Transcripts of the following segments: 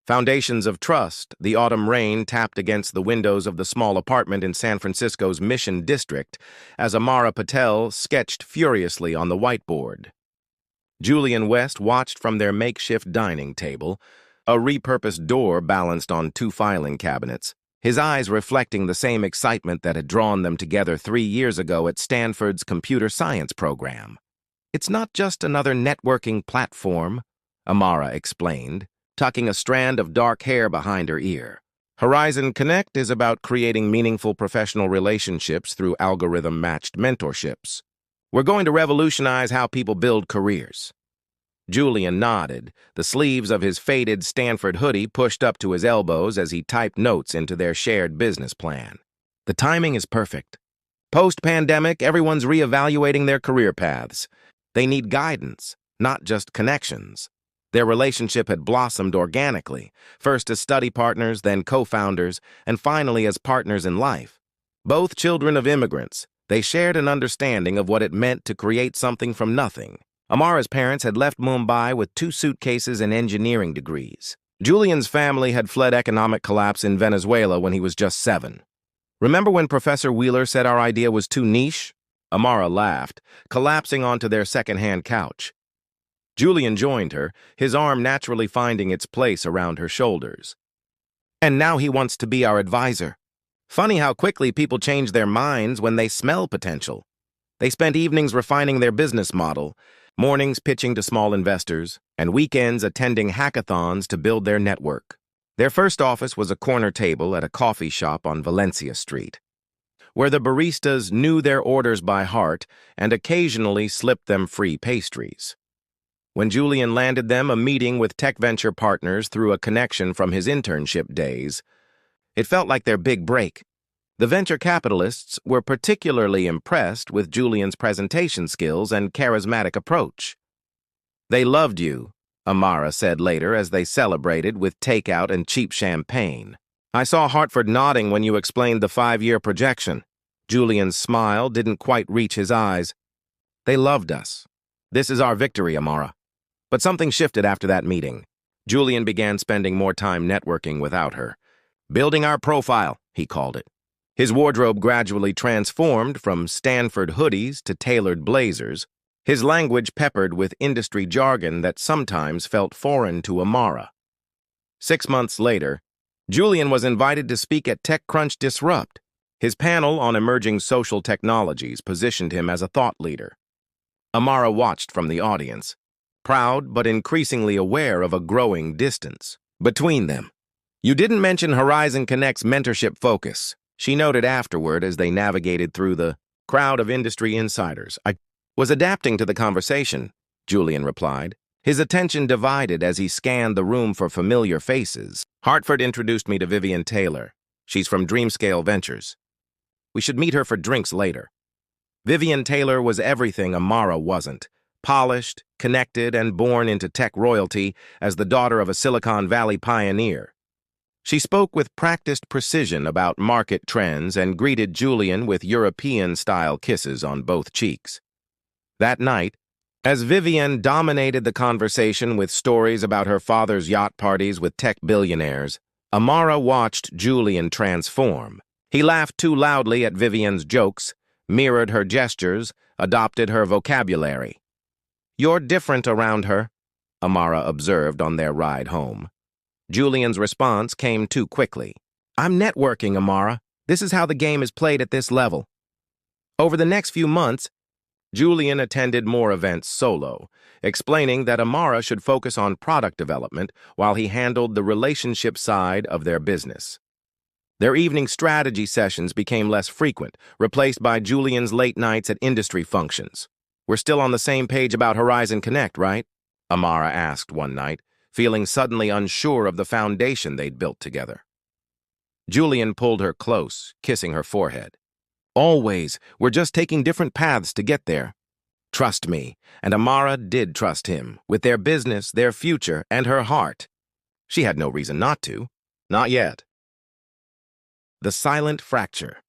Foundations of trust, the autumn rain tapped against the windows of the small apartment in San Francisco's Mission District as Amara Patel sketched furiously on the whiteboard. Julian West watched from their makeshift dining table, a repurposed door balanced on two filing cabinets, his eyes reflecting the same excitement that had drawn them together 3 years ago at Stanford's computer science program. "It's not just another networking platform," Amara explained, tucking a strand of dark hair behind her ear. "Horizon Connect is about creating meaningful professional relationships through algorithm-matched mentorships. We're going to revolutionize how people build careers." Julian nodded, the sleeves of his faded Stanford hoodie pushed up to his elbows as he typed notes into their shared business plan. "The timing is perfect. Post-pandemic, everyone's reevaluating their career paths. They need guidance, not just connections." Their relationship had blossomed organically, first as study partners, then co-founders, and finally as partners in life. Both children of immigrants, they shared an understanding of what it meant to create something from nothing. Amara's parents had left Mumbai with 2 suitcases and engineering degrees. Julian's family had fled economic collapse in Venezuela when he was just 7. "Remember when Professor Wheeler said our idea was too niche?" Amara laughed, collapsing onto their second-hand couch. Julian joined her, his arm naturally finding its place around her shoulders. "And now he wants to be our advisor. Funny how quickly people change their minds when they smell potential." They spent evenings refining their business model, mornings pitching to small investors, and weekends attending hackathons to build their network. Their first office was a corner table at a coffee shop on Valencia Street, where the baristas knew their orders by heart and occasionally slipped them free pastries. When Julian landed them a meeting with tech venture partners through a connection from his internship days, it felt like their big break. The venture capitalists were particularly impressed with Julian's presentation skills and charismatic approach. "They loved you," Amara said later as they celebrated with takeout and cheap champagne. "I saw Hartford nodding when you explained the 5-year projection." Julian's smile didn't quite reach his eyes. "They loved us. This is our victory, Amara." But something shifted after that meeting. Julian began spending more time networking without her. "Building our profile," he called it. His wardrobe gradually transformed from Stanford hoodies to tailored blazers, his language peppered with industry jargon that sometimes felt foreign to Amara. 6 months later, Julian was invited to speak at TechCrunch Disrupt. His panel on emerging social technologies positioned him as a thought leader. Amara watched from the audience, proud but increasingly aware of a growing distance between them. "You didn't mention Horizon Connect's mentorship focus," she noted afterward as they navigated through the crowd of industry insiders. "I was adapting to the conversation," Julian replied, his attention divided as he scanned the room for familiar faces. "Hartford introduced me to Vivian Taylor. She's from Dreamscale Ventures. We should meet her for drinks later." Vivian Taylor was everything Amara wasn't. Polished, connected, and born into tech royalty as the daughter of a Silicon Valley pioneer. She spoke with practiced precision about market trends and greeted Julian with European-style kisses on both cheeks. That night, as Vivian dominated the conversation with stories about her father's yacht parties with tech billionaires, Amara watched Julian transform. He laughed too loudly at Vivian's jokes, mirrored her gestures, adopted her vocabulary. "You're different around her," Amara observed on their ride home. Julian's response came too quickly. "I'm networking, Amara. This is how the game is played at this level." Over the next few months, Julian attended more events solo, explaining that Amara should focus on product development while he handled the relationship side of their business. Their evening strategy sessions became less frequent, replaced by Julian's late nights at industry functions. "We're still on the same page about Horizon Connect, right?" Amara asked one night, feeling suddenly unsure of the foundation they'd built together. Julian pulled her close, kissing her forehead. "Always. We're just taking different paths to get there. Trust me." And Amara did trust him, with their business, their future, and her heart. She had no reason not to. Not yet. The silent fracture.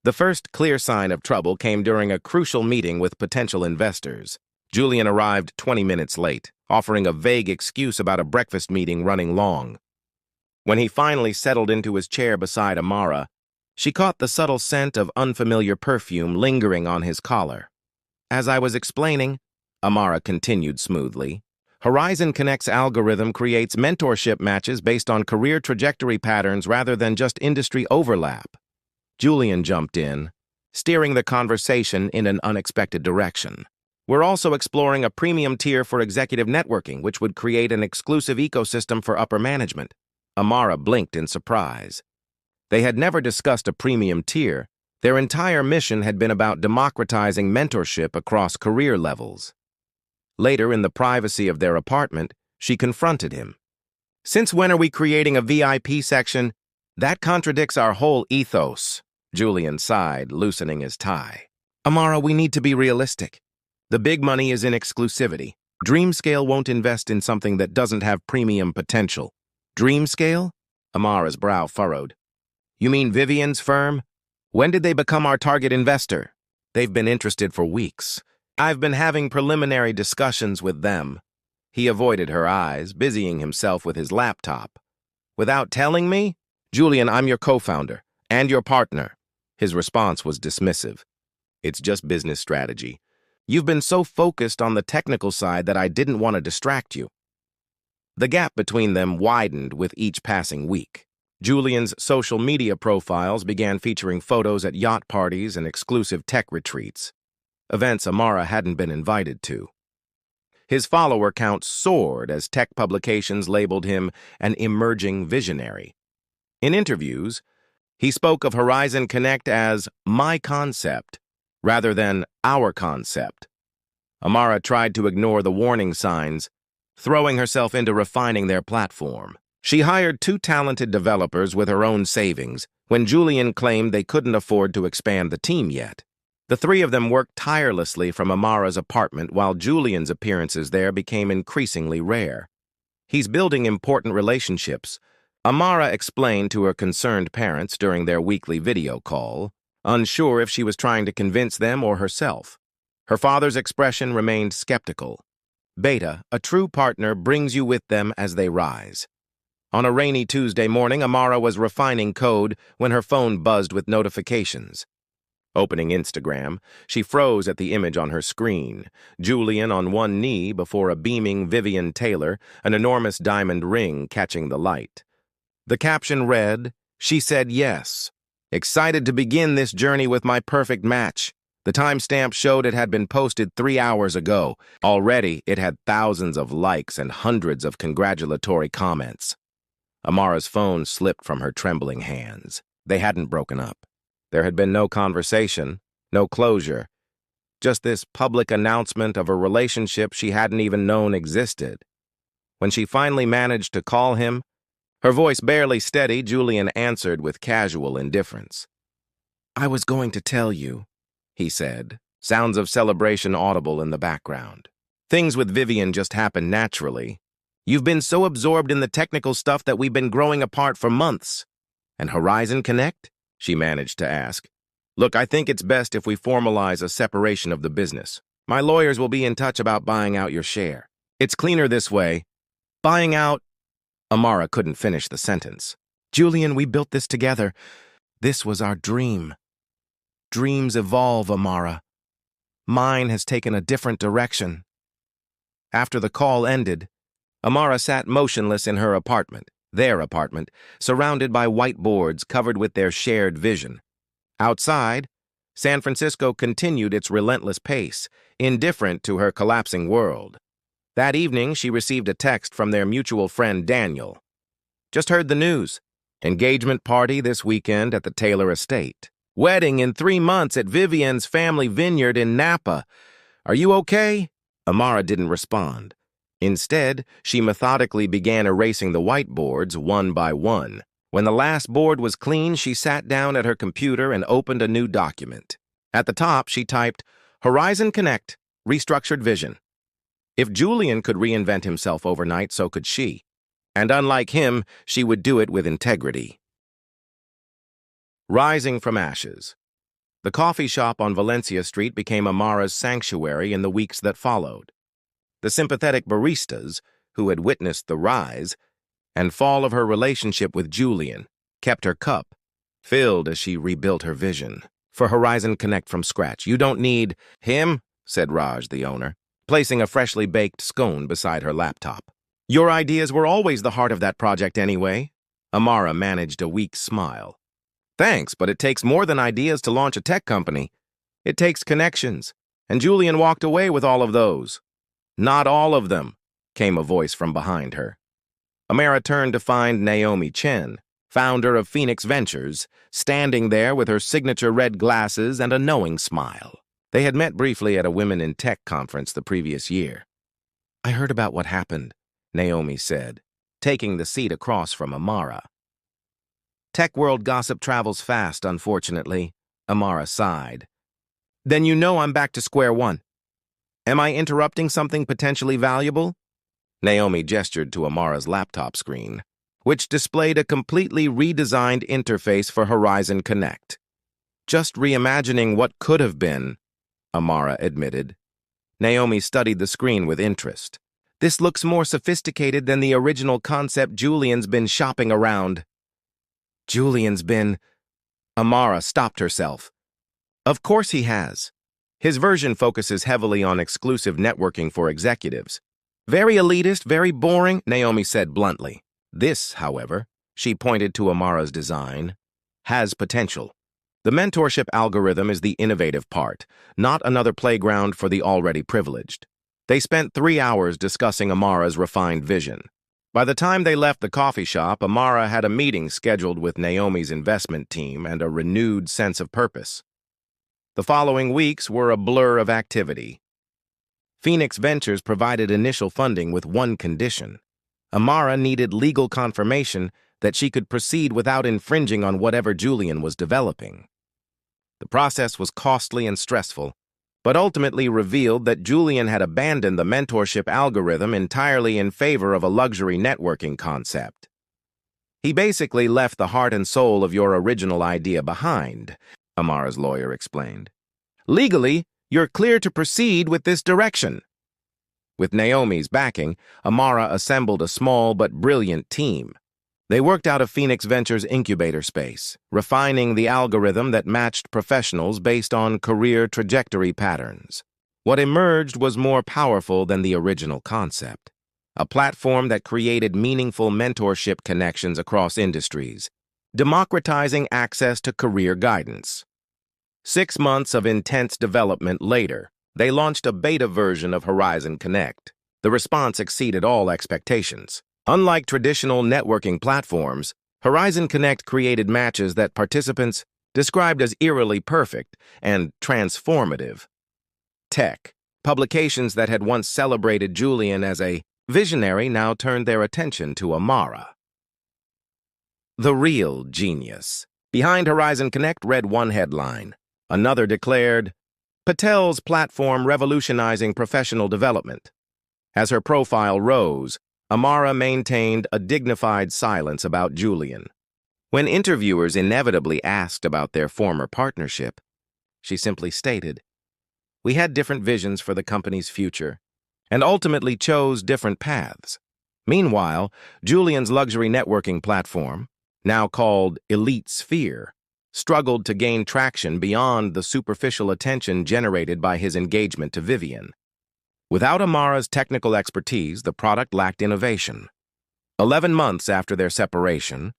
The first clear sign of trouble came during a crucial meeting with potential investors. Julian arrived 20 minutes late. offering a vague excuse about a breakfast meeting running long. When he finally settled into his chair beside Amara, she caught the subtle scent of unfamiliar perfume lingering on his collar. As I was explaining, Amara continued smoothly, Horizon Connect's algorithm creates mentorship matches based on career trajectory patterns rather than just industry overlap. Julian jumped in, steering the conversation in an unexpected direction. We're also exploring a premium tier for executive networking, which would create an exclusive ecosystem for upper management. Amara blinked in surprise. They had never discussed a premium tier. Their entire mission had been about democratizing mentorship across career levels. Later, in the privacy of their apartment, she confronted him. "Since when are we creating a VIP section? That contradicts our whole ethos." Julian sighed, loosening his tie. "Amara, we need to be realistic. The big money is in exclusivity. Dreamscale won't invest in something that doesn't have premium potential." "Dreamscale?" Amara's brow furrowed. "You mean Vivian's firm? When did they become our target investor?" "They've been interested for weeks. I've been having preliminary discussions with them." He avoided her eyes, busying himself with his laptop. "Without telling me?" "Julian, I'm your co-founder and your partner." His response was dismissive. "It's just business strategy. You've been so focused on the technical side that I didn't want to distract you." The gap between them widened with each passing week. Julian's social media profiles began featuring photos at yacht parties and exclusive tech retreats, events Amara hadn't been invited to. His follower count soared as tech publications labeled him an emerging visionary. In interviews, he spoke of Horizon Connect as "my concept" rather than "our concept." Amara tried to ignore the warning signs, throwing herself into refining their platform. She hired 2 talented developers with her own savings when Julian claimed they couldn't afford to expand the team yet. The 3 of them worked tirelessly from Amara's apartment while Julian's appearances there became increasingly rare. "He's building important relationships," Amara explained to her concerned parents during their weekly video call, unsure if she was trying to convince them or herself. Her father's expression remained skeptical. "Beta, a true partner, brings you with them as they rise." On a rainy Tuesday morning, Amara was refining code when her phone buzzed with notifications. Opening Instagram, she froze at the image on her screen. Julian on one knee before a beaming Vivian Taylor, an enormous diamond ring catching the light. The caption read, "She said yes. Excited to begin this journey with my perfect match." The timestamp showed it had been posted 3 hours ago. Already, it had thousands of likes and hundreds of congratulatory comments. Amara's phone slipped from her trembling hands. They hadn't broken up. There had been no conversation, no closure, just this public announcement of a relationship she hadn't even known existed. When she finally managed to call him, her voice barely steady, Julian answered with casual indifference. "I was going to tell you," he said, sounds of celebration audible in the background. "Things with Vivian just happen naturally. You've been so absorbed in the technical stuff that we've been growing apart for months." "And Horizon Connect?" she managed to ask. "Look, I think it's best if we formalize a separation of the business. My lawyers will be in touch about buying out your share. It's cleaner this way." "Buying out—" Amara couldn't finish the sentence. "Julian, we built this together. This was our dream." "Dreams evolve, Amara. Mine has taken a different direction." After the call ended, Amara sat motionless in her apartment, their apartment, surrounded by whiteboards covered with their shared vision. Outside, San Francisco continued its relentless pace, indifferent to her collapsing world. That evening, she received a text from their mutual friend Daniel. "Just heard the news. Engagement party this weekend at the Taylor estate. Wedding in 3 months at Vivian's family vineyard in Napa. Are you okay?" Amara didn't respond. Instead, she methodically began erasing the whiteboards one by one. When the last board was clean, she sat down at her computer and opened a new document. At the top, she typed, "Horizon Connect, Restructured Vision." If Julian could reinvent himself overnight, so could she. And unlike him, she would do it with integrity. Rising from ashes. The coffee shop on Valencia Street became Amara's sanctuary in the weeks that followed. The sympathetic baristas, who had witnessed the rise and fall of her relationship with Julian, kept her cup filled as she rebuilt her vision for Horizon Connect from scratch. "You don't need him," said Raj, the owner, placing a freshly baked scone beside her laptop. "Your ideas were always the heart of that project anyway." Amara managed a weak smile. "Thanks, but it takes more than ideas to launch a tech company. It takes connections, and Julian walked away with all of those." "Not all of them," came a voice from behind her. Amara turned to find Naomi Chen, founder of Phoenix Ventures, standing there with her signature red glasses and a knowing smile. They had met briefly at a Women in Tech conference the previous year. "I heard about what happened," Naomi said, taking the seat across from Amara. "Tech world gossip travels fast, unfortunately," Amara sighed. "Then you know I'm back to square one. Am I interrupting something potentially valuable?" Naomi gestured to Amara's laptop screen, which displayed a completely redesigned interface for Horizon Connect. "Just reimagining what could have been," Amara admitted. Naomi studied the screen with interest. "This looks more sophisticated than the original concept Julian's been shopping around." "Julian's been—" Amara stopped herself. "Of course he has. His version focuses heavily on exclusive networking for executives. Very elitist, very boring," Naomi said bluntly. "This, however," she pointed to Amara's design, "has potential. The mentorship algorithm is the innovative part, not another playground for the already privileged." They spent 3 hours discussing Amara's refined vision. By the time they left the coffee shop, Amara had a meeting scheduled with Naomi's investment team and a renewed sense of purpose. The following weeks were a blur of activity. Phoenix Ventures provided initial funding with one condition. Amara needed legal confirmation that she could proceed without infringing on whatever Julian was developing. The process was costly and stressful, but ultimately revealed that Julian had abandoned the mentorship algorithm entirely in favor of a luxury networking concept. "He basically left the heart and soul of your original idea behind," Amara's lawyer explained. "Legally, you're clear to proceed with this direction." With Naomi's backing, Amara assembled a small but brilliant team. They worked out of Phoenix Ventures' incubator space, refining the algorithm that matched professionals based on career trajectory patterns. What emerged was more powerful than the original concept, a platform that created meaningful mentorship connections across industries, democratizing access to career guidance. 6 months of intense development later, they launched a beta version of Horizon Connect. The response exceeded all expectations. Unlike traditional networking platforms, Horizon Connect created matches that participants described as eerily perfect and transformative. Tech, publications that had once celebrated Julian as a visionary now turned their attention to Amara. The real genius. Behind Horizon Connect read one headline. Another declared, "Patel's platform revolutionizing professional development." As her profile rose, Amara maintained a dignified silence about Julian. When interviewers inevitably asked about their former partnership, she simply stated, "We had different visions for the company's future, and ultimately chose different paths." Meanwhile, Julian's luxury networking platform, now called Elite Sphere, struggled to gain traction beyond the superficial attention generated by his engagement to Vivian. Without Amara's technical expertise, the product lacked innovation. 11 months after their separation,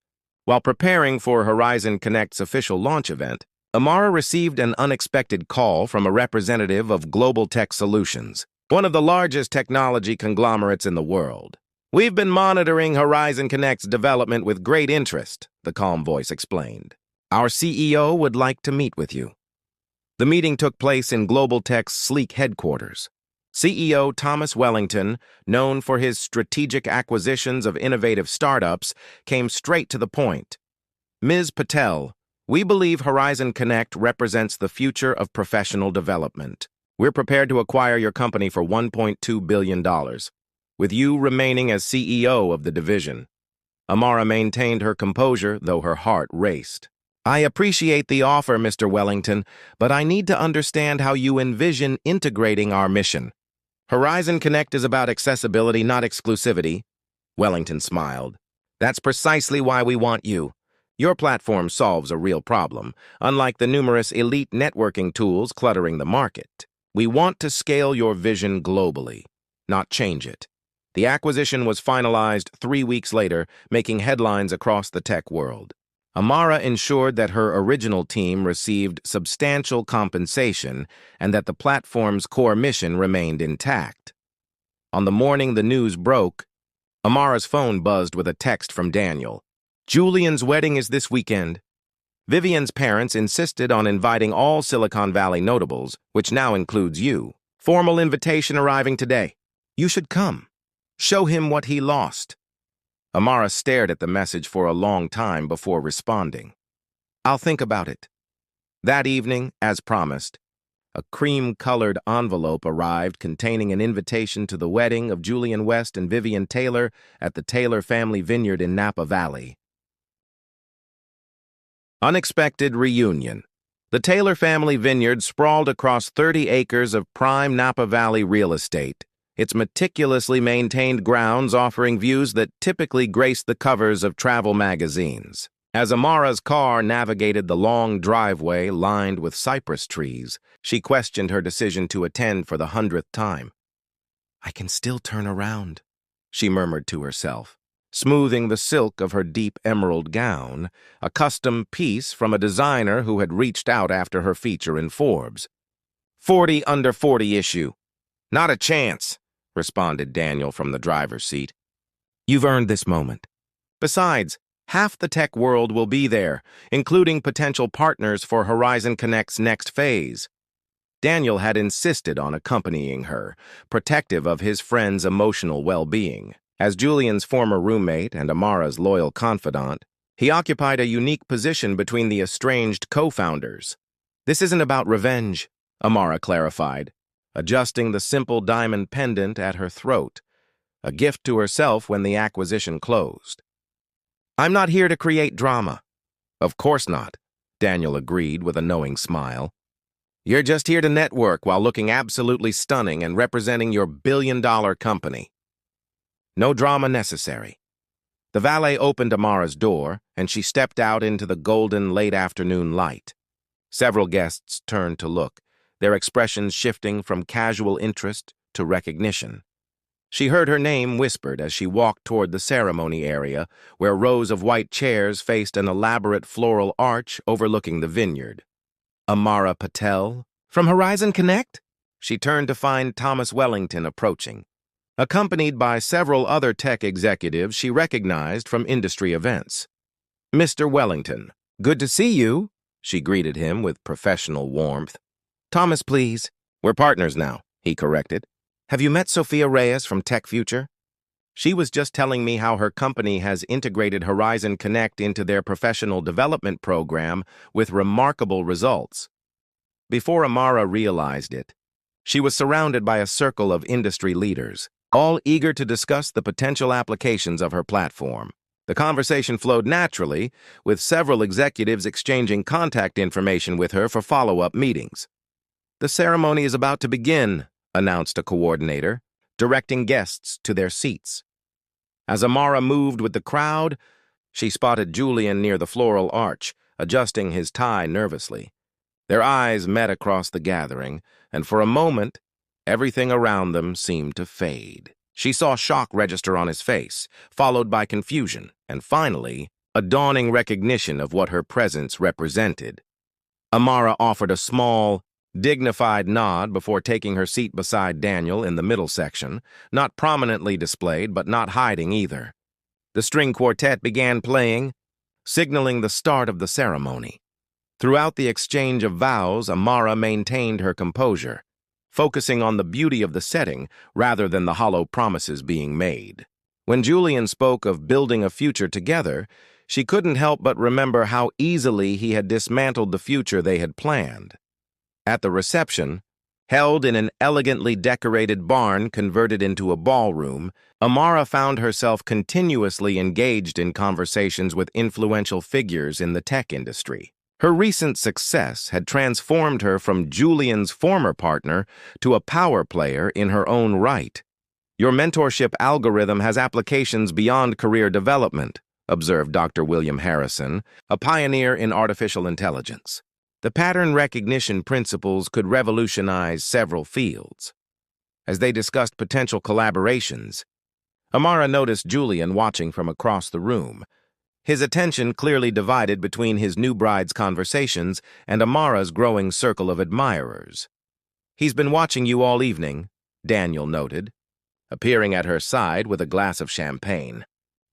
while preparing for Horizon Connect's official launch event, Amara received an unexpected call from a representative of Global Tech Solutions, one of the largest technology conglomerates in the world. "We've been monitoring Horizon Connect's development with great interest," the calm voice explained. "Our CEO would like to meet with you." The meeting took place in Global Tech's sleek headquarters. CEO Thomas Wellington, known for his strategic acquisitions of innovative startups, came straight to the point. "Ms. Patel, we believe Horizon Connect represents the future of professional development. We're prepared to acquire your company for $1.2 billion, with you remaining as CEO of the division." Amara maintained her composure, though her heart raced. "I appreciate the offer, Mr. Wellington, but I need to understand how you envision integrating our mission." Horizon Connect is about accessibility, not exclusivity. Wellington smiled. That's precisely why we want you. Your platform solves a real problem, unlike the numerous elite networking tools cluttering the market. We want to scale your vision globally, not change it. The acquisition was finalized 3 weeks later, making headlines across the tech world. Amara ensured that her original team received substantial compensation and that the platform's core mission remained intact. On the morning the news broke, Amara's phone buzzed with a text from Daniel. Julian's wedding is this weekend. Vivian's parents insisted on inviting all Silicon Valley notables, which now includes you. Formal invitation arriving today. You should come. Show him what he lost. Amara stared at the message for a long time before responding. I'll think about it. That evening, as promised, a cream-colored envelope arrived containing an invitation to the wedding of Julian West and Vivian Taylor at the Taylor family vineyard in Napa Valley. Unexpected reunion. The Taylor family vineyard sprawled across 30 acres of prime Napa Valley real estate, its meticulously maintained grounds offering views that typically grace the covers of travel magazines. As Amara's car navigated the long driveway lined with cypress trees, she questioned her decision to attend for the 100th time. I can still turn around, she murmured to herself, smoothing the silk of her deep emerald gown, a custom piece from a designer who had reached out after her feature in Forbes. 40 under 40 issue. Not a chance, responded Daniel from the driver's seat. You've earned this moment. Besides, half the tech world will be there, including potential partners for Horizon Connect's next phase. Daniel had insisted on accompanying her, protective of his friend's emotional well-being. As Julian's former roommate and Amara's loyal confidant, he occupied a unique position between the estranged co-founders. This isn't about revenge, Amara clarified, adjusting the simple diamond pendant at her throat, a gift to herself when the acquisition closed. I'm not here to create drama. Of course not, Daniel agreed with a knowing smile. You're just here to network while looking absolutely stunning and representing your billion-dollar company. No drama necessary. The valet opened Amara's door, and she stepped out into the golden late-afternoon light. Several guests turned to look, their expressions shifting from casual interest to recognition. She heard her name whispered as she walked toward the ceremony area, where rows of white chairs faced an elaborate floral arch overlooking the vineyard. Amara Patel? From Horizon Connect? She turned to find Thomas Wellington approaching. Accompanied by several other tech executives she recognized from industry events. Mr. Wellington, good to see you, she greeted him with professional warmth. Thomas, please. We're partners now, he corrected. Have you met Sophia Reyes from Tech Future? She was just telling me how her company has integrated Horizon Connect into their professional development program with remarkable results. Before Amara realized it, she was surrounded by a circle of industry leaders, all eager to discuss the potential applications of her platform. The conversation flowed naturally, with several executives exchanging contact information with her for follow-up meetings. The ceremony is about to begin, announced a coordinator, directing guests to their seats. As Amara moved with the crowd, she spotted Julian near the floral arch, adjusting his tie nervously. Their eyes met across the gathering, and for a moment, everything around them seemed to fade. She saw shock register on his face, followed by confusion, and finally, a dawning recognition of what her presence represented. Amara offered a small, dignified nod before taking her seat beside Daniel in the middle section, not prominently displayed but not hiding either. The string quartet began playing, signaling the start of the ceremony. Throughout the exchange of vows, Amara maintained her composure, focusing on the beauty of the setting rather than the hollow promises being made. When Julian spoke of building a future together, she couldn't help but remember how easily he had dismantled the future they had planned. At the reception, held in an elegantly decorated barn converted into a ballroom, Amara found herself continuously engaged in conversations with influential figures in the tech industry. Her recent success had transformed her from Julian's former partner to a power player in her own right. "Your mentorship algorithm has applications beyond career development," observed Dr. William Harrison, a pioneer in artificial intelligence. "The pattern recognition principles could revolutionize several fields." As they discussed potential collaborations, Amara noticed Julian watching from across the room, his attention clearly divided between his new bride's conversations and Amara's growing circle of admirers. "He's been watching you all evening," Daniel noted, appearing at her side with a glass of champagne.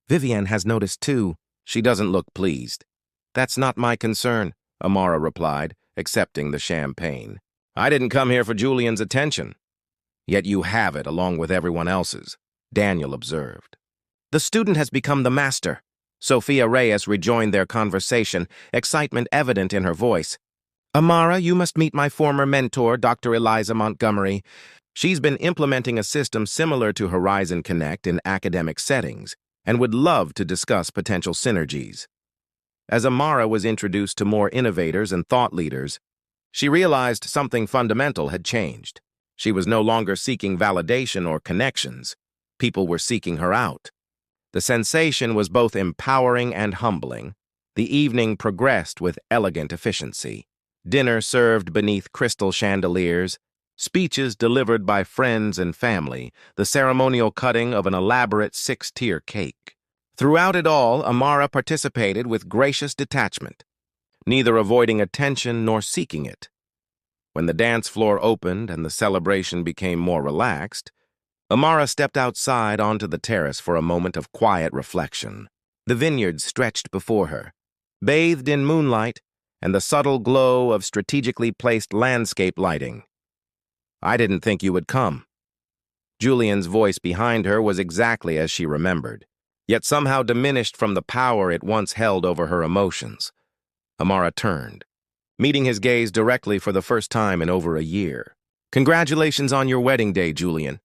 "Vivian has noticed too. She doesn't look pleased." "That's not my concern," Amara replied, accepting the champagne. "I didn't come here for Julian's attention." "Yet you have it along with everyone else's," Daniel observed. "The student has become the master." Sophia Reyes rejoined their conversation, excitement evident in her voice. "Amara, you must meet my former mentor, Dr. Eliza Montgomery. She's been implementing a system similar to Horizon Connect in academic settings and would love to discuss potential synergies." As Amara was introduced to more innovators and thought leaders, she realized something fundamental had changed. She was no longer seeking validation or connections. People were seeking her out. The sensation was both empowering and humbling. The evening progressed with elegant efficiency. Dinner served beneath crystal chandeliers, speeches delivered by friends and family, the ceremonial cutting of an elaborate 6-tier cake. Throughout it all, Amara participated with gracious detachment, neither avoiding attention nor seeking it. When the dance floor opened and the celebration became more relaxed, Amara stepped outside onto the terrace for a moment of quiet reflection. The vineyard stretched before her, bathed in moonlight and the subtle glow of strategically placed landscape lighting. "I didn't think you would come." Julian's voice behind her was exactly as she remembered, yet somehow diminished from the power it once held over her emotions. Amara turned, meeting his gaze directly for the first time in over a year. "Congratulations on your wedding day, Julian."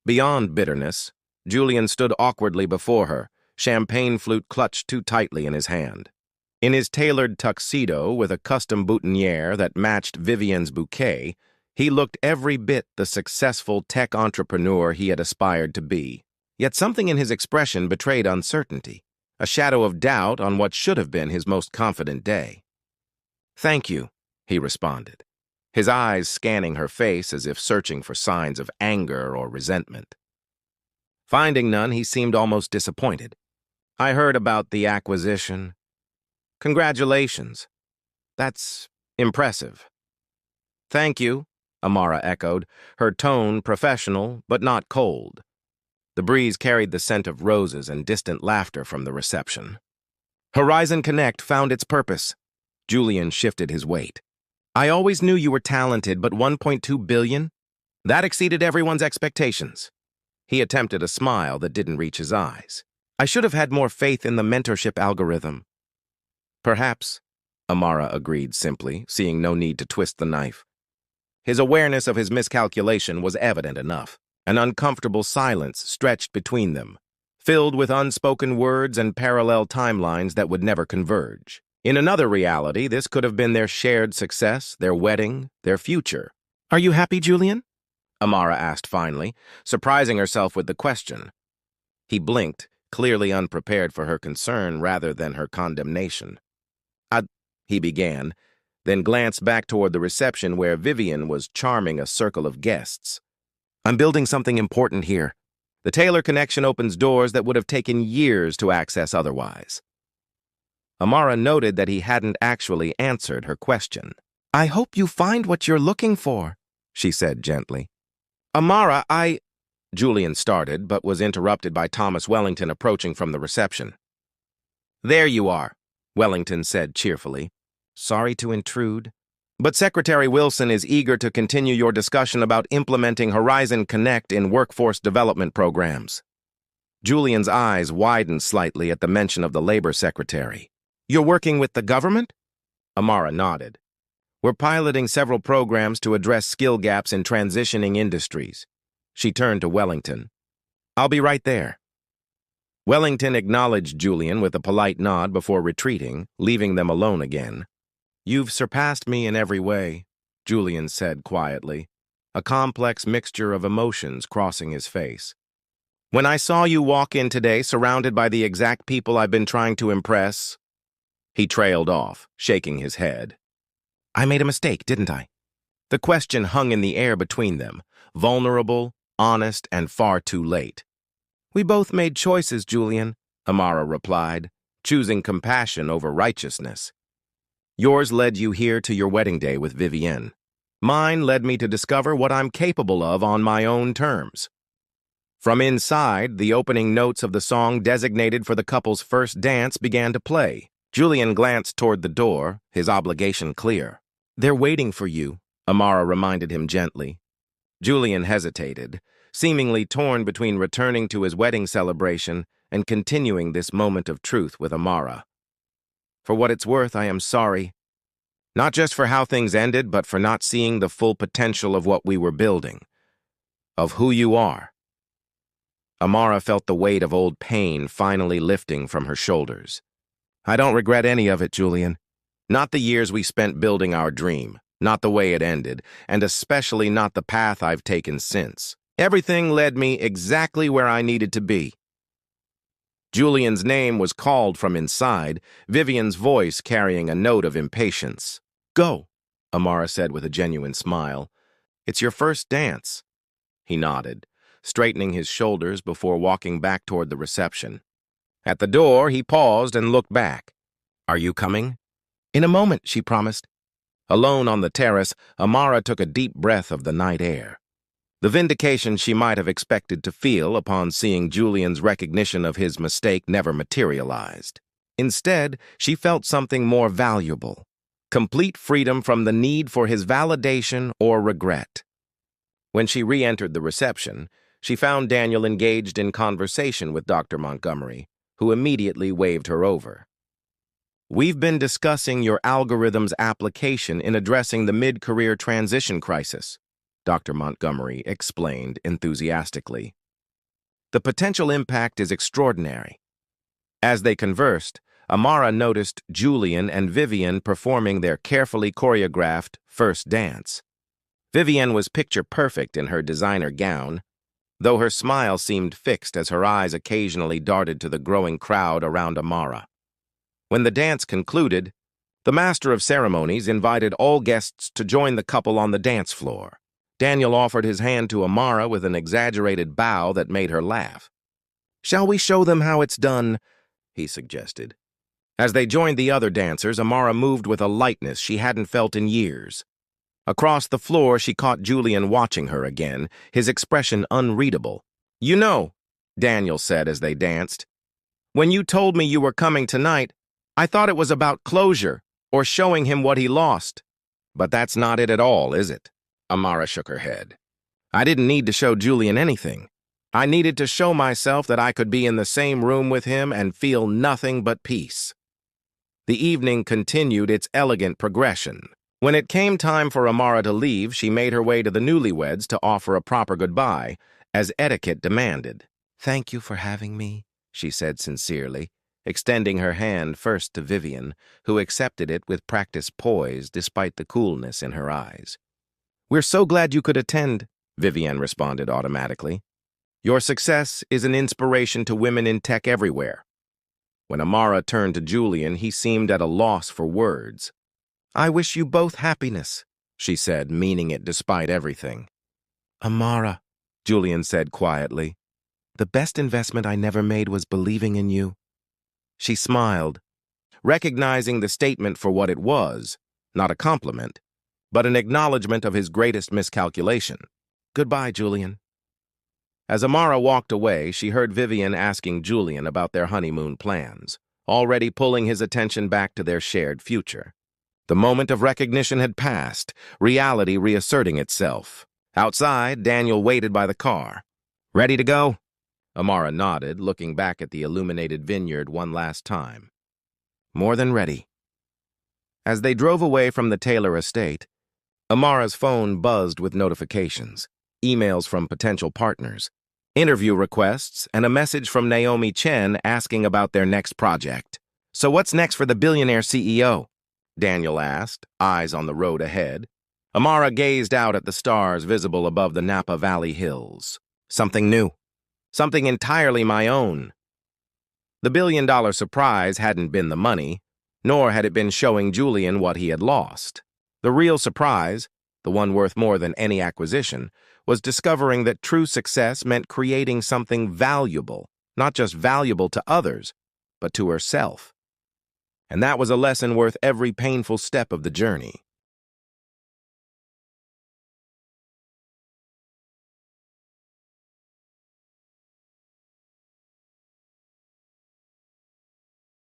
Beyond bitterness, Julian stood awkwardly before her, champagne flute clutched too tightly in his hand. In his tailored tuxedo with a custom boutonniere that matched Vivian's bouquet, he looked every bit the successful tech entrepreneur he had aspired to be. Yet something in his expression betrayed uncertainty, a shadow of doubt on what should have been his most confident day. "Thank you," he responded, his eyes scanning her face as if searching for signs of anger or resentment. Finding none, he seemed almost disappointed. "I heard about the acquisition." "Congratulations. That's impressive." "Thank you," Amara echoed, her tone professional but not cold. The breeze carried the scent of roses and distant laughter from the reception. Horizon Connect found its purpose. Julian shifted his weight. "I always knew you were talented, but 1.2 billion? That exceeded everyone's expectations." He attempted a smile that didn't reach his eyes. "I should have had more faith in the mentorship algorithm." "Perhaps," Amara agreed simply, seeing no need to twist the knife. His awareness of his miscalculation was evident enough. An uncomfortable silence stretched between them, filled with unspoken words and parallel timelines that would never converge. In another reality, this could have been their shared success, their wedding, their future. "Are you happy, Julian?" Amara asked finally, surprising herself with the question. He blinked, clearly unprepared for her concern rather than her condemnation. He began, then glanced back toward the reception where Vivian was charming a circle of guests. "I'm building something important here. The Taylor connection opens doors that would have taken years to access otherwise." Amara noted that he hadn't actually answered her question. "I hope you find what you're looking for," she said gently. "Amara, Julian started, but was interrupted by Thomas Wellington approaching from the reception. "There you are," Wellington said cheerfully. "Sorry to intrude, but Secretary Wilson is eager to continue your discussion about implementing Horizon Connect in workforce development programs." Julian's eyes widened slightly at the mention of the Labor Secretary. "You're working with the government?" Amara nodded. "We're piloting several programs to address skill gaps in transitioning industries." She turned to Wellington. "I'll be right there." Wellington acknowledged Julian with a polite nod before retreating, leaving them alone again. "You've surpassed me in every way," Julian said quietly, a complex mixture of emotions crossing his face. "When I saw you walk in today surrounded by the exact people I've been trying to impress," he trailed off, shaking his head. "I made a mistake, didn't I?" The question hung in the air between them, vulnerable, honest, and far too late. "We both made choices, Julian," Amara replied, choosing compassion over righteousness. "Yours led you here to your wedding day with Vivienne. Mine led me to discover what I'm capable of on my own terms." From inside, the opening notes of the song designated for the couple's first dance began to play. Julian glanced toward the door, his obligation clear. "They're waiting for you," Amara reminded him gently. Julian hesitated, seemingly torn between returning to his wedding celebration and continuing this moment of truth with Amara. "For what it's worth, I am sorry. Not just for how things ended, but for not seeing the full potential of what we were building. Of who you are." Amara felt the weight of old pain finally lifting from her shoulders. "I don't regret any of it, Julian. Not the years we spent building our dream, not the way it ended, and especially not the path I've taken since. Everything led me exactly where I needed to be." Julian's name was called from inside, Vivian's voice carrying a note of impatience. "Go," Amara said with a genuine smile. "It's your first dance." He nodded, straightening his shoulders before walking back toward the reception. At the door, he paused and looked back. "Are you coming?" "In a moment," she promised. Alone on the terrace, Amara took a deep breath of the night air. The vindication she might have expected to feel upon seeing Julian's recognition of his mistake never materialized. Instead, she felt something more valuable: complete freedom from the need for his validation or regret. When she re-entered the reception, she found Daniel engaged in conversation with Dr. Montgomery, who immediately waved her over. "We've been discussing your algorithm's application in addressing the mid-career transition crisis," Dr. Montgomery explained enthusiastically. "The potential impact is extraordinary." As they conversed, Amara noticed Julian and Vivienne performing their carefully choreographed first dance. Vivienne was picture-perfect in her designer gown, though her smile seemed fixed as her eyes occasionally darted to the growing crowd around Amara. When the dance concluded, the master of ceremonies invited all guests to join the couple on the dance floor. Daniel offered his hand to Amara with an exaggerated bow that made her laugh. "Shall we show them how it's done?" he suggested. As they joined the other dancers, Amara moved with a lightness she hadn't felt in years. Across the floor, she caught Julian watching her again, his expression unreadable. "You know," Daniel said as they danced, "when you told me you were coming tonight, I thought it was about closure or showing him what he lost. But that's not it at all, is it?" Amara shook her head. "I didn't need to show Julian anything. I needed to show myself that I could be in the same room with him and feel nothing but peace." The evening continued its elegant progression. When it came time for Amara to leave, she made her way to the newlyweds to offer a proper goodbye, as etiquette demanded. "Thank you for having me," she said sincerely, extending her hand first to Vivienne, who accepted it with practiced poise despite the coolness in her eyes. "We're so glad you could attend," Vivienne responded automatically. "Your success is an inspiration to women in tech everywhere." When Amara turned to Julian, he seemed at a loss for words. "I wish you both happiness," she said, meaning it despite everything. "Amara," Julian said quietly, "the best investment I never made was believing in you." She smiled, recognizing the statement for what it was, not a compliment, but an acknowledgement of his greatest miscalculation. "Goodbye, Julian." As Amara walked away, she heard Vivienne asking Julian about their honeymoon plans, already pulling his attention back to their shared future. The moment of recognition had passed, reality reasserting itself. Outside, Daniel waited by the car. "Ready to go?" Amara nodded, looking back at the illuminated vineyard one last time. "More than ready." As they drove away from the Taylor estate, Amara's phone buzzed with notifications, emails from potential partners. interview requests, and a message from Naomi Chen asking about their next project. "So what's next for the billionaire CEO?" Daniel asked, eyes on the road ahead. Amara gazed out at the stars visible above the Napa Valley hills. "Something new. Something entirely my own." The billion-dollar surprise hadn't been the money, nor had it been showing Julian what he had lost. The real surprise, the one worth more than any acquisition, was discovering that true success meant creating something valuable, not just valuable to others, but to herself. And that was a lesson worth every painful step of the journey.